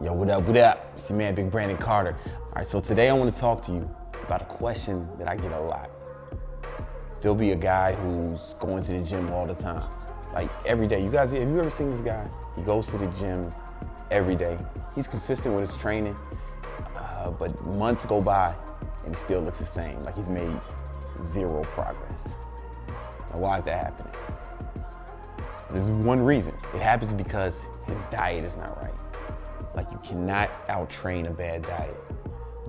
Yo, what up, what up? It's your man, Big Brandon Carter. All right, so today I want to talk to you about a question that I get a lot. There'll be a guy who's going to the gym all the time, like every day. You guys, have you ever seen this guy? He goes to the gym every day. He's consistent with his training, but months go by and he still looks the same, like he's made zero progress. Now, why is that happening? There's one reason. It happens because his diet is not right. Like, you cannot out-train a bad diet.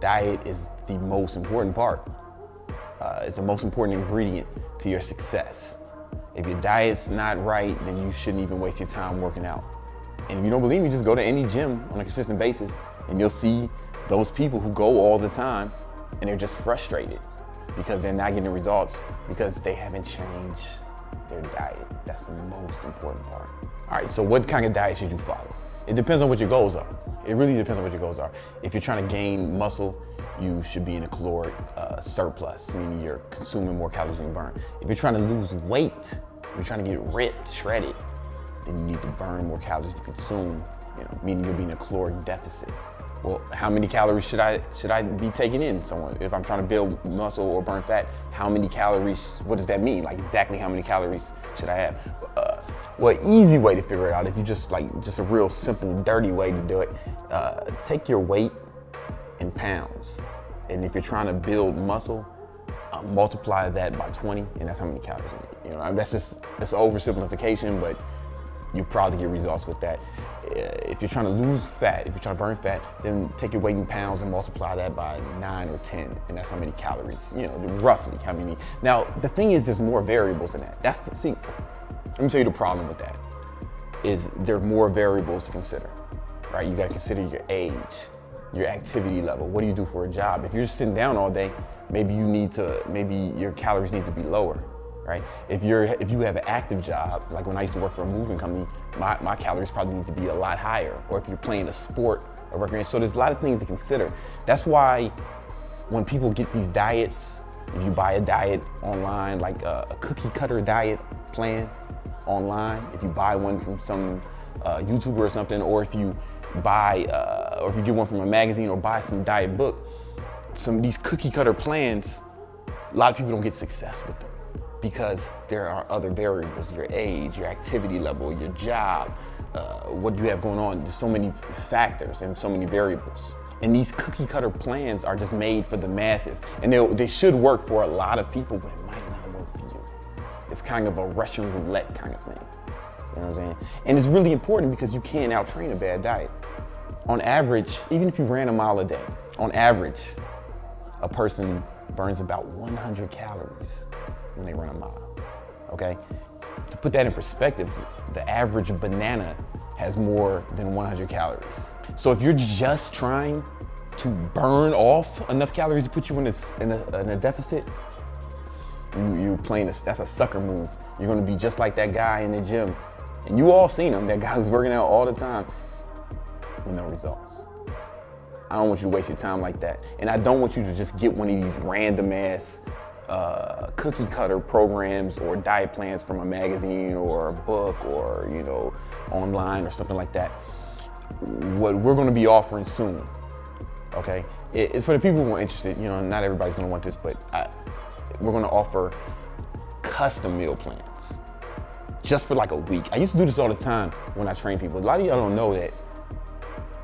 Diet is the most important part. It's the most important ingredient to your success. If your diet's not right, then you shouldn't even waste your time working out. And if you don't believe me, just go to any gym on a consistent basis and you'll see those people who go all the time and they're just frustrated because they're not getting results because they haven't changed their diet. That's the most important part. All right, so what kind of diet should you follow? It depends on what your goals are. It really depends on what your goals are. If you're trying to gain muscle, you should be in a caloric surplus, meaning you're consuming more calories than you burn. If you're trying to lose weight, you're trying to get ripped, shredded, then you need to burn more calories than you consume, meaning you'll be in a caloric deficit. Well, how many calories should I be taking in? Someone, if I'm trying to build muscle or burn fat, how many calories, what does that mean? Like, exactly how many calories should I have? Well, easy way to figure it out, if you just a real simple, dirty way to do it, take your weight in pounds. And if you're trying to build muscle, multiply that by 20, and that's how many calories you need. That's an oversimplification, but you probably get results with that. If you're trying to lose fat, if you're trying to burn fat, then take your weight in pounds and multiply that by 9 or 10, and that's how many calories, roughly how many. Now, the thing is, there's more variables than that. Let me tell you the problem with that, is there are more variables to consider, right? You gotta consider your age, your activity level. What do you do for a job? If you're just sitting down all day, maybe your calories need to be lower, right? If you have an active job, like when I used to work for a moving company, my calories probably need to be a lot higher. Or if you're playing a sport or recreation. So there's a lot of things to consider. That's why when people get these diets, if you buy a diet online, like a cookie cutter diet plan online, if you buy one from some YouTuber or something, or if you get one from a magazine or buy some diet book, these cookie cutter plans, a lot of people don't get success with them because there are other variables: your age, your activity level, your job, what you have going on. There's so many factors and so many variables. And these cookie cutter plans are just made for the masses, and they should work for a lot of people, but it might not work for you. It's kind of a Russian roulette kind of thing. You know what I'm saying? And it's really important because you can't out-train a bad diet. On average, even if you ran a mile a day, on average, a person burns about 100 calories when they run a mile, okay? To put that in perspective, the average banana has more than 100 calories. So if you're just trying to burn off enough calories to put you in a deficit, you're playing that's a sucker move. You're gonna be just like that guy in the gym. And you all seen him, that guy who's working out all the time with no results. I don't want you to waste your time like that. And I don't want you to just get one of these random ass cookie cutter programs or diet plans from a magazine or a book or online or something like that. What we're gonna be offering soon, okay? It's for the people who are interested, not everybody's gonna want this, but we're gonna offer custom meal plans just for like a week. I used to do this all the time when I train people. A lot of y'all don't know that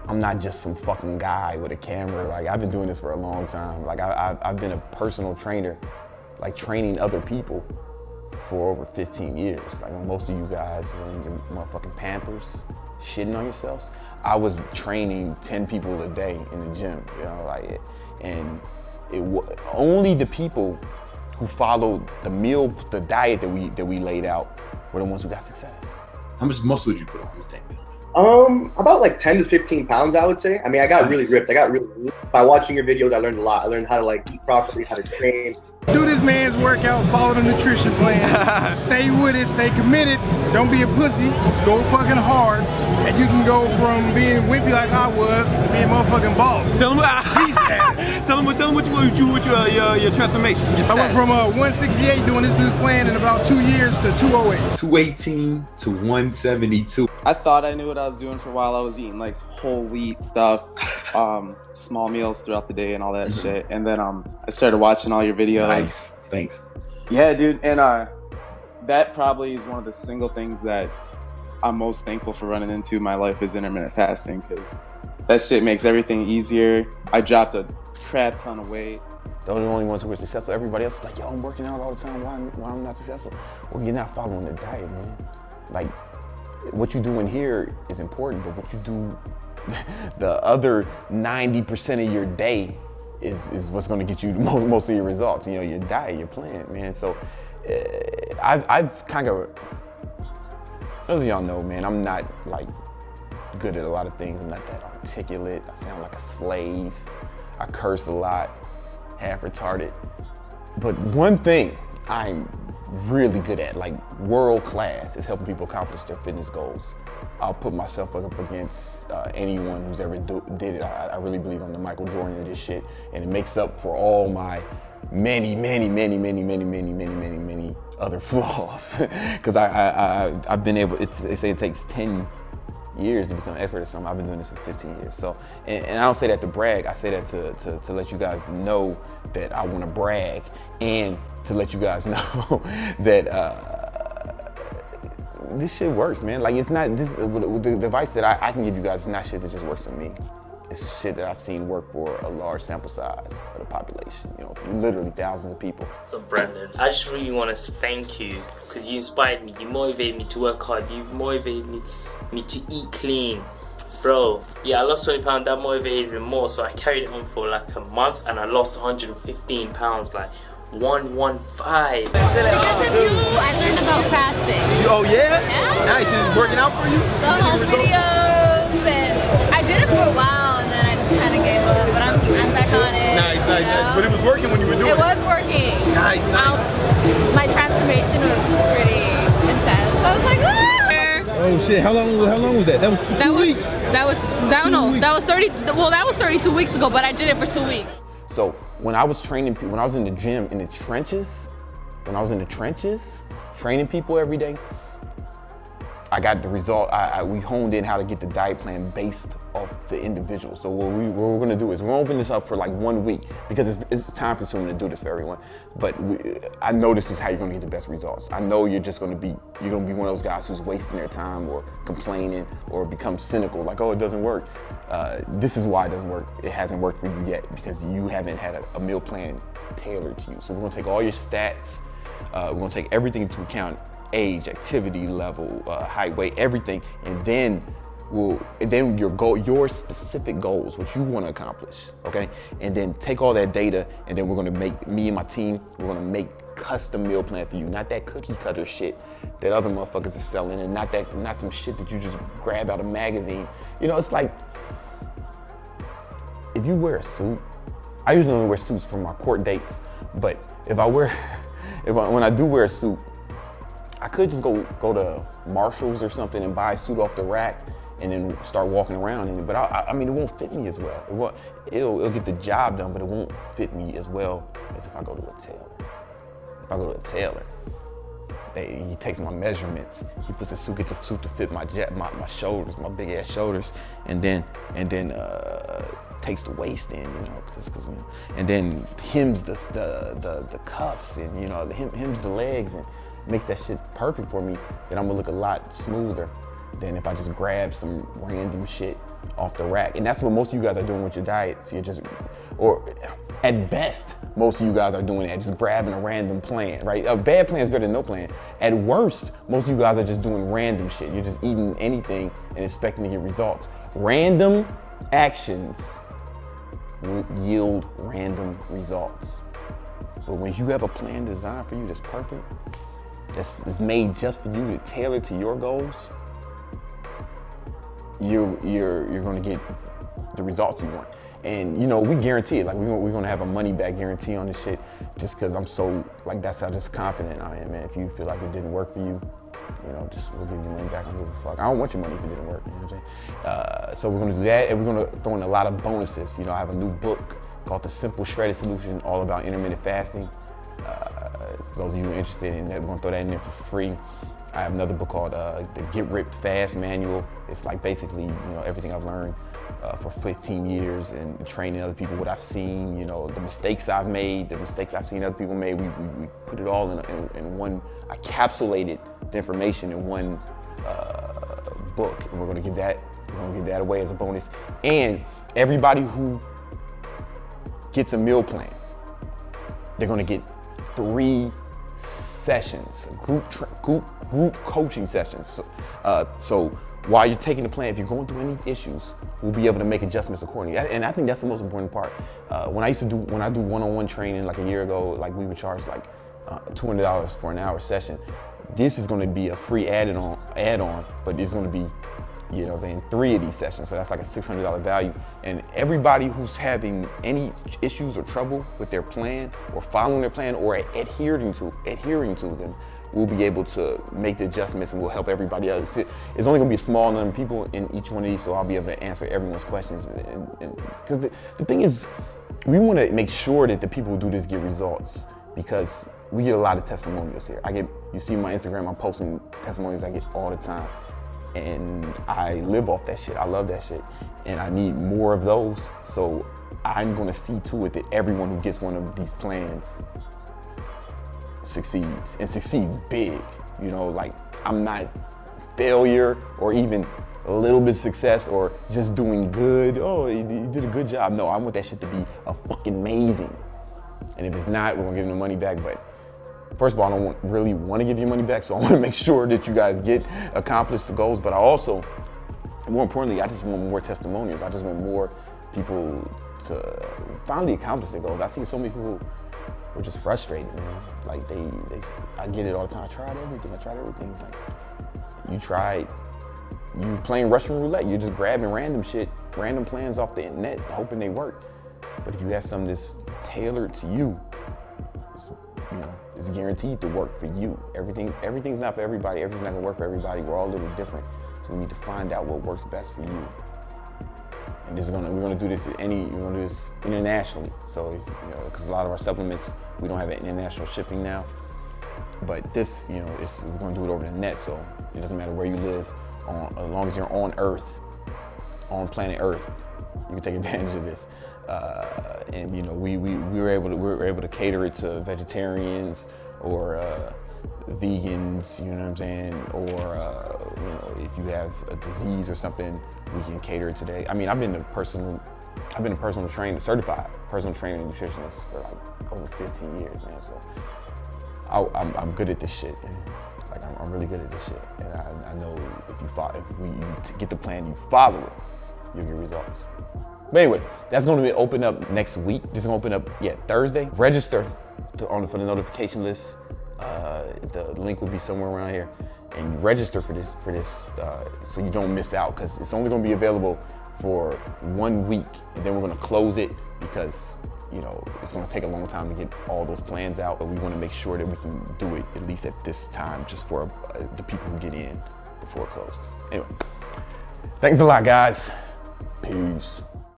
I'm not just some fucking guy with a camera. Like, I've been doing this for a long time. Like, I've been a personal trainer, like training other people for over 15 years. Like, when most of you guys were in your motherfucking Pampers, shitting on yourselves, I was training 10 people a day in the gym, only the people who followed the diet that we laid out were the ones who got success. How much muscle did you put on the tank? About like 10 to 15 pounds, I would say. I mean, I got really ripped. By watching your videos, I learned a lot. I learned how to eat properly, how to train, Do this man's workout, follow the nutrition plan, stay with it, stay committed, don't be a pussy, go fucking hard, and you can go from being wimpy like I was to being a motherfucking boss. Tell them, Peace status. tell them what your transformation. Your I went from 168 doing this dude's plan in about 2 years to 208. 218 to 172. I thought I knew what I was doing for a while. I was eating like whole wheat stuff, small meals throughout the day and all that shit. And then I started watching all your videos. Nice. Thanks. Yeah, dude. And that probably is one of the single things that I'm most thankful for running into in my life is intermittent fasting, because that shit makes everything easier. I dropped a crap ton of weight. Those are the only ones who are successful. Everybody else is like, yo, I'm working out all the time. Why I'm not successful? Well, you're not following the diet, man. Like, what you do in here is important, but what you do the other 90% of your day is what's going to get you most of your results. You know, your diet, your plan, man. So I've kind of, those of y'all know, man, I'm not like good at a lot of things. I'm not that articulate. I sound like a slave. I curse a lot, half retarded. But one thing I'm really good at, like world class, is helping people accomplish their fitness goals. I'll put myself up against anyone who's ever did it. I really believe I'm the Michael Jordan of this shit, and it makes up for all my many other flaws. Because I've been able, they say it takes 10 years to become an expert at something. I've been doing this for 15 years. So, and I don't say that to brag, I say that to let you guys know that I want to brag, and to let you guys know that this shit works, man. Like, it's not, the advice that I can give you guys is not shit that just works for me. It's shit that I've seen work for a large sample size of the population, you know, literally thousands of people. So Brandon, I just really want to thank you, because you inspired me, you motivated me to work hard, you motivated me to eat clean. Bro, yeah, I lost 20 pounds, that motivated me more, so I carried it on for like a month and I lost 115 pounds, like 115. Because of you, I learned about fasting. Oh yeah? Yeah. Nice. Is it working out for you? The home videos, and I did it for a while, and then I just kind of gave up. But I'm back on it. Nice. You know? But it was working when you were doing it. It was working. Nice. My transformation was pretty intense. I was like, ah! Oh shit! How long was that? That was 2 weeks. That was 30. Well, that was 32 weeks ago, but I did it for 2 weeks. So when I was training people, when I was in the gym, in the trenches, training people every day, I got the result. We honed in how to get the diet plan based off the individual. So what we're gonna do is we're gonna open this up for like 1 week, because it's time consuming to do this for everyone. But I know this is how you're gonna get the best results. I know you're gonna be one of those guys who's wasting their time or complaining or become cynical, like, oh, it doesn't work. This is why it doesn't work. It hasn't worked for you yet, because you haven't had a meal plan tailored to you. So we're gonna take all your stats, we're gonna take everything into account, age, activity level, height, weight, everything, and then your specific goals, what you want to accomplish, okay? And then take all that data, and then we're gonna make, me and my team, we're gonna make custom meal plan for you, not that cookie cutter shit that other motherfuckers are selling, and not some shit that you just grab out of a magazine. You know, it's like, if you wear a suit, I usually only wear suits for my court dates, but when I do wear a suit, I could just go to Marshalls or something and buy a suit off the rack and then start walking around in it. But I mean, it won't fit me as well. It'll get the job done, but it won't fit me as well as if I go to a tailor. If I go to a tailor, he takes my measurements. He gets a suit to fit my shoulders, my big ass shoulders, and then takes the waist in, you know, and then hems the cuffs, and you know, hems the legs, and makes that shit perfect for me. Then I'm gonna look a lot smoother than if I just grab some random shit off the rack. And that's what most of you guys are doing with your diet. So or at best, most of you guys are doing that, just grabbing a random plan, right? A bad plan is better than no plan. At worst, most of you guys are just doing random shit. You're just eating anything and expecting to get results. Random actions will yield random results. But when you have a plan designed for you that's perfect, that's made just for you, to tailor to your goals, you're gonna get the results you want. And you know, we guarantee it. Like we're gonna have a money back guarantee on this shit, just because I'm so like that's how just confident I am, man. If you feel like it didn't work for you, you know, just we'll give you money back. I don't give a fuck. I don't want your money if it didn't work. You know what I'm saying? So we're gonna do that, and we're gonna throw in a lot of bonuses. You know, I have a new book called The Simple Shredded Solution, all about intermittent fasting. Those of you who are interested in that, we're gonna throw that in there for free. I have another book called The Get Ripped Fast Manual. It's like basically, you know, everything I've learned for 15 years and training other people, what I've seen, you know, the mistakes I've made, the mistakes I've seen other people make. We put it all in one, I capsulated the information in one book, and we're gonna give that away as a bonus. And everybody who gets a meal plan, they're gonna get 3 sessions, group coaching sessions. So while you're taking the plan, if you're going through any issues, we'll be able to make adjustments accordingly. And I think that's the most important part. When I do one-on-one training like a year ago, like we would charge like $200 for an hour session. This is going to be a free add-on, but it's going to be, you know what I'm saying, 3 of these sessions. So that's like a $600 value. And everybody who's having any issues or trouble with their plan or following their plan or adhering to them, we'll be able to make the adjustments and we'll help everybody else. It's only gonna be a small number of people in each one of these, so I'll be able to answer everyone's questions. Because the thing is, we wanna make sure that the people who do this get results, because we get a lot of testimonials here. You see my Instagram, I'm posting testimonials I get all the time. And I live off that shit. I love that shit. And I need more of those. So I'm gonna see to it that everyone who gets one of these plans succeeds, and succeeds big. You know, like I'm not failure or even a little bit of success or just doing good. Oh, you did a good job. No, I want that shit to be a fucking amazing. And if it's not, we're gonna give them the money back. But first of all, I don't really want to give you money back, so I want to make sure that you guys accomplish the goals. But I also, more importantly, I just want more testimonials. I just want more people to finally accomplish their goals. I see so many people who are just frustrated, man. Like I get it all the time. I tried everything. It's like, you playing Russian roulette. You're just grabbing random shit, random plans off the internet, hoping they work. But if you have something that's tailored to you, it's guaranteed to work for you. Everything's not for everybody. Everything's not gonna work for everybody. We're all a little different. So we need to find out what works best for you. And we're gonna do this internationally. So because a lot of our supplements, we don't have international shipping now. But this, we're gonna do it over the net. So it doesn't matter where you live, as long as you're on Earth, on planet Earth, you can take advantage of this. And we were able to cater it to vegetarians or vegans, you know what I'm saying? Or if you have a disease or something, we can cater it today. I mean, I've been a personal trainer, certified personal trainer and nutritionist for like over 15 years, man. So I'm good at this shit, man. Like I'm really good at this shit, and I know if you get the plan, you follow it, you'll get results. But anyway, that's going to be open up next week. This is going to open up, Thursday. Register for the notification list. The link will be somewhere around here, and register for this, so you don't miss out. Because it's only going to be available for 1 week, and then we're going to close it because it's going to take a long time to get all those plans out. But we want to make sure that we can do it at least at this time, just for the people who get in before it closes. Anyway, thanks a lot, guys. Peace.